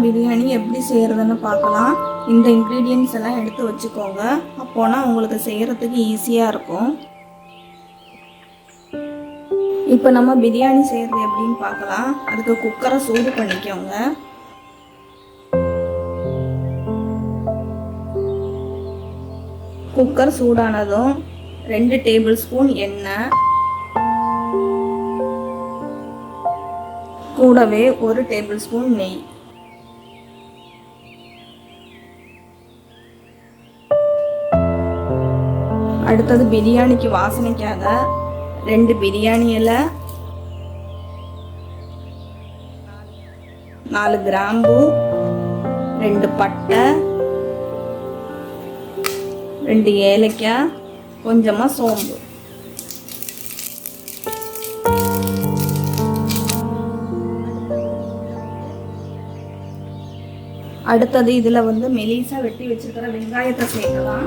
பிரியாணி எப்படி செய்கிறதுன்னு பார்க்கலாம். இந்த இன்க்ரீடியன்ட்ஸ் எல்லாம் எடுத்து வச்சுக்கோங்க. அப்போனா உங்களுக்கு செய்கிறதுக்கு ஈஸியாக இருக்கும். இப்போ நம்ம பிரியாணி செய்கிறது எப்படின்னு பார்க்கலாம். அதுக்கு குக்கரை சூடு பண்ணிக்கோங்க. குக்கர் சூடானதும் 2 டேபிள் ஸ்பூன் எண்ணெய், கூடவே 1 டேபிள் ஸ்பூன் நெய், அடுத்தது பிரியாணிக்கு வாசனைக்காக 2 பிரியாணி இலை, 4 கிராம்பு, 2 பட்டை, 2 ஏலக்காய், கொஞ்சமாக சோம்பு. அடுத்தது இதில் மெலிசா வெட்டி வச்சிருக்கிற வெங்காயத்தை சேர்க்கலாம்.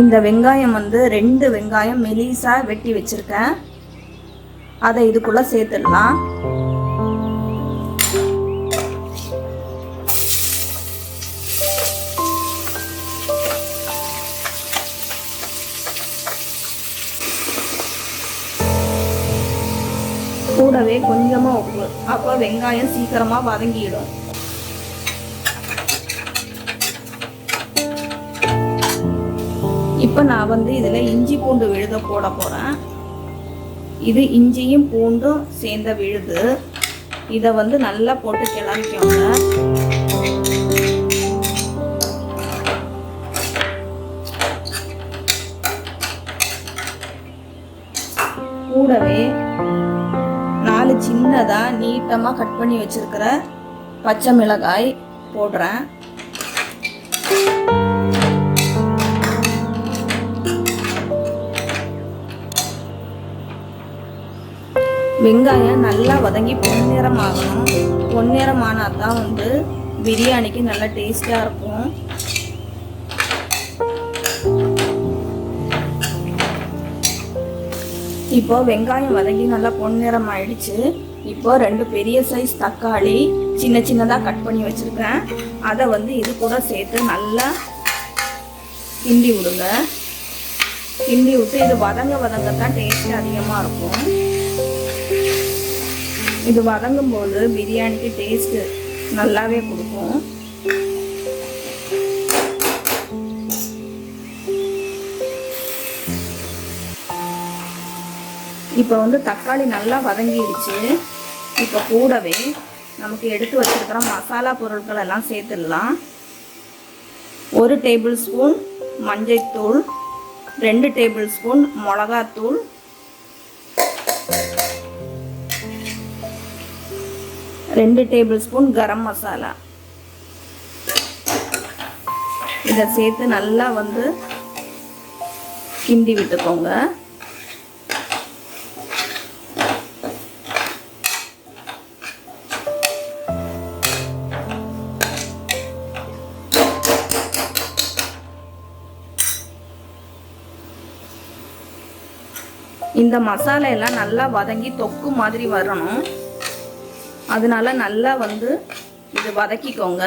இந்த வெங்காயம் 2 வெங்காயம் மெலிசா வெட்டி வச்சிருக்கேன். அதை இதுக்குள்ள சேர்த்துடலாம். கூடவே கொஞ்சமா உப்பு. அப்போ வெங்காயம் சீக்கிரமா வதங்கிடும். இப்போ நான் இதில் இஞ்சி பூண்டு விழுத போட போகிறேன். இது இஞ்சியும் பூண்டும் சேர்ந்த விழுது. இதை நல்லா போட்டு கிளறிக்கோங்க. கூடவே 4 சின்னதாக நீட்டமாக கட் பண்ணி வச்சிருக்கிற பச்சை மிளகாய் போடுறேன். வெங்காயம் நல்லா வதங்கி பொன்னிறம் ஆகணும். பொன்னிறம் ஆனால் தான் பிரியாணிக்கு நல்லா டேஸ்டாக இருக்கும். இப்போ வெங்காயம் வதங்கி நல்லா பொன்னிறம் ஆயிடுச்சு. இப்போ 2 பெரிய சைஸ் தக்காளி சின்ன சின்னதாக கட் பண்ணி வச்சுருக்கேன். அதை இது கூட சேர்த்து நல்லா கிண்டி விடுங்க. கிண்டி விட்டு இது வதங்கத்தான் டேஸ்ட் அதிகமாக இருக்கும். இது வதங்கும் போது பிரியாணிக்கு டேஸ்ட்டு நல்லாவே கொடுக்கும். இப்போ தக்காளி நல்லா வதங்கிடுச்சு. இப்போ கூடவே நமக்கு எடுத்து வச்சிருக்கிற மசாலா பொருட்கள் எல்லாம் சேர்த்துடலாம். 1 டேபிள் ஸ்பூன் மஞ்சள்தூள், 2 டேபிள் ஸ்பூன் மிளகாத்தூள், 2 டேபிள் ஸ்பூன் கரம் மசாலா. இதை சேர்த்து நல்லா கிண்டி விட்டுக்கோங்க. இந்த மசாலா எல்லாம் நல்லா வதங்கி தொக்கு மாதிரி வரணும். அதனால நல்லா இது வதக்கிக்கோங்க.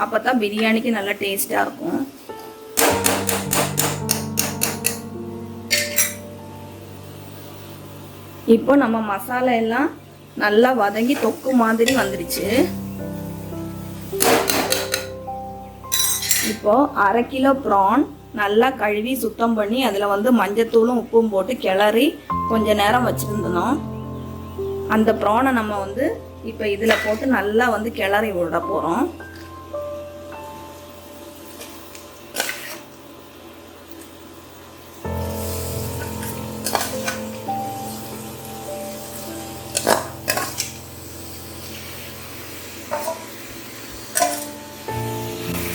அப்போ தான் பிரியாணிக்கு நல்லா டேஸ்டாக இருக்கும். இப்போ நம்ம மசாலா எல்லாம் நல்லா வதங்கி தொக்கு மாதிரி வந்துருச்சு. இப்போ 1/2 கிலோ ப்ரான் நல்லா கழுவி சுத்தம் பண்ணி அதில் மஞ்சத்தூளும் உப்பும் போட்டு கிளறி கொஞ்ச நேரம் வச்சுருந்தோம். அந்த ப்ரானை நம்ம இப்போ இதில் போட்டு நல்லா கிளறி விட போகிறோம்.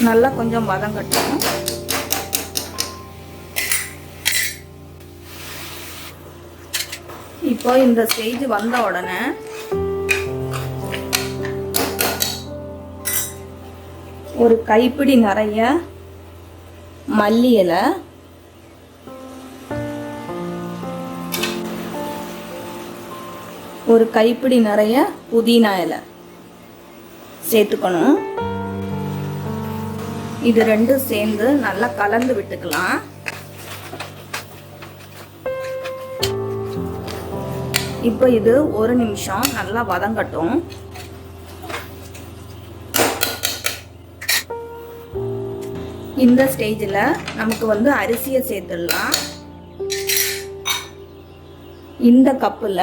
நல்லா கொஞ்சம் வதங்கட்டும். இப்போ இந்த ஸ்டேஜ் வந்த உடனே ஒரு கைப்பிடி நிறைய மல்லி இலை, ஒரு கைப்பிடி நிறைய புதினா இலை சேர்த்துக்கணும். இது ரெண்டும் சேர்ந்து நல்லா கலந்து விட்டுக்கலாம். இப்போ இது 1 நிமிஷம் நல்லா வதங்கட்டும். இந்த ஸ்டேஜில் நமக்கு வந்து அரிசியை சேர்த்துடலாம். இந்த கப்பில்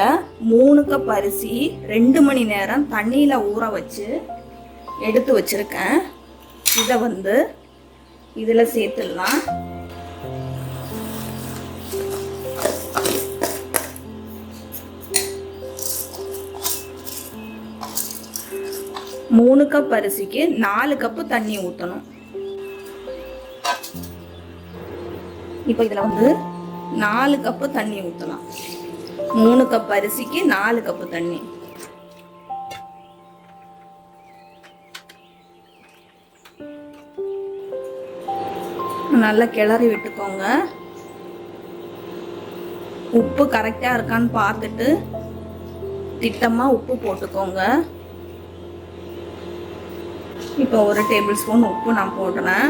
3 கப் அரிசி 2 மணி நேரம் தண்ணியில் ஊற வச்சு எடுத்து வச்சுருக்கேன். இதை வந்து இதில் சேர்த்துடலாம். மூணு கப் அரிசிக்கு 4 கப்பு தண்ணி ஊற்றணும். இப்போ இதில் வந்து 4 கப்பு தண்ணி ஊற்றலாம். 3 கப் அரிசிக்கு 4 கப்பு தண்ணி. நல்லா கிளறி விட்டுக்கோங்க. உப்பு கரெக்டாக இருக்கான்னு பார்த்துட்டு திட்டமாக உப்பு போட்டுக்கோங்க. இப்போ 1 டேபிள் ஸ்பூன் உப்பு நான் போடுறேன்.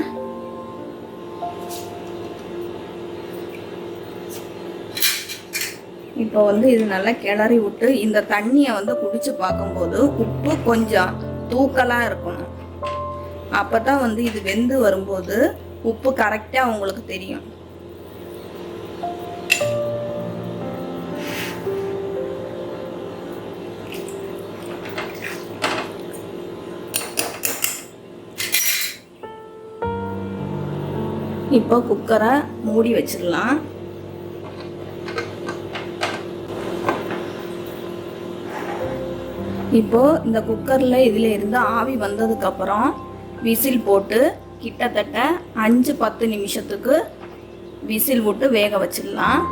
இப்போ வந்து இது நல்லா கிளறி விட்டு இந்த தண்ணியை வந்து குடிச்சு பார்க்கும்போது உப்பு கொஞ்சம் தூக்கலாக இருக்கணும். அப்போ தான் வந்து இது வெந்து வரும்போது உப்பு கரெக்டாக உங்களுக்கு தெரியும். இப்போ குக்கரை மூடி வச்சிடலாம். இப்போ இந்த குக்கரில் இதில் இருந்து ஆவி வந்ததுக்கப்புறம் விசில் போட்டு கிட்டத்தட்ட 5-10 நிமிஷத்துக்கு விசில் விட்டு வேக வச்சிடலாம்.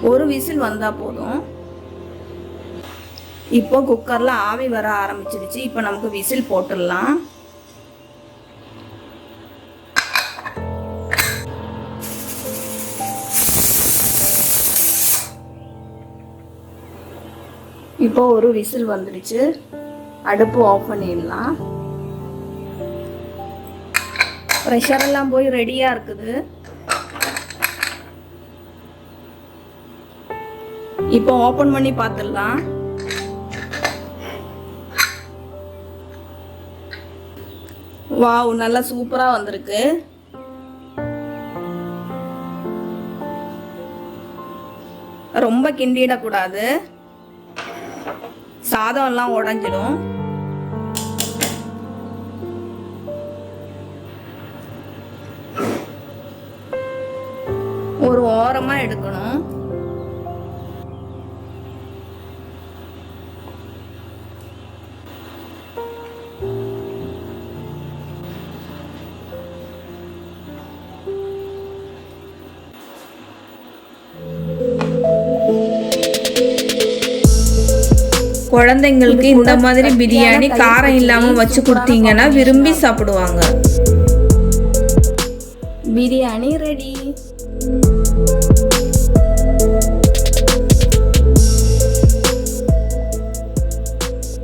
ஒரு விசில் வந்தால் போதும். இப்போ குக்கரில் ஆவி வர ஆரம்பிச்சிருச்சு. இப்போ நமக்கு விசில் போட்டுடலாம். இப்போ ஒரு விசில் வந்துடுச்சு. அடுப்பு ஆஃப் பண்ணிடலாம். ப்ரெஷர் எல்லாம் போய் ரெடியாக இருக்குது. இப்போ ஓப்பன் பண்ணி பார்த்துடலாம். வாவ், நல்லா சூப்பராக வந்திருக்கு. ரொம்ப கிண்டிடக்கூடாது, சாதம் எல்லாம் உடைஞ்சிடும். ஒரு ஓரமா எடுக்கணும். குழந்தைங்களுக்கு இந்த மாதிரி பிரியாணி காரம் இல்லாம வச்சு கொடுத்தீங்கன்னா விரும்பி சாப்பிடுவாங்க. பிரியாணி ரெடி.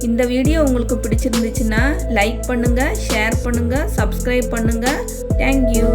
இந்த வீடியோ உங்களுக்கு பிடிச்சிருந்துச்சுன்னா லைக் பண்ணுங்க, ஷேர் பண்ணுங்க, சப்ஸ்கிரைப் பண்ணுங்க. தேங்க்யூ.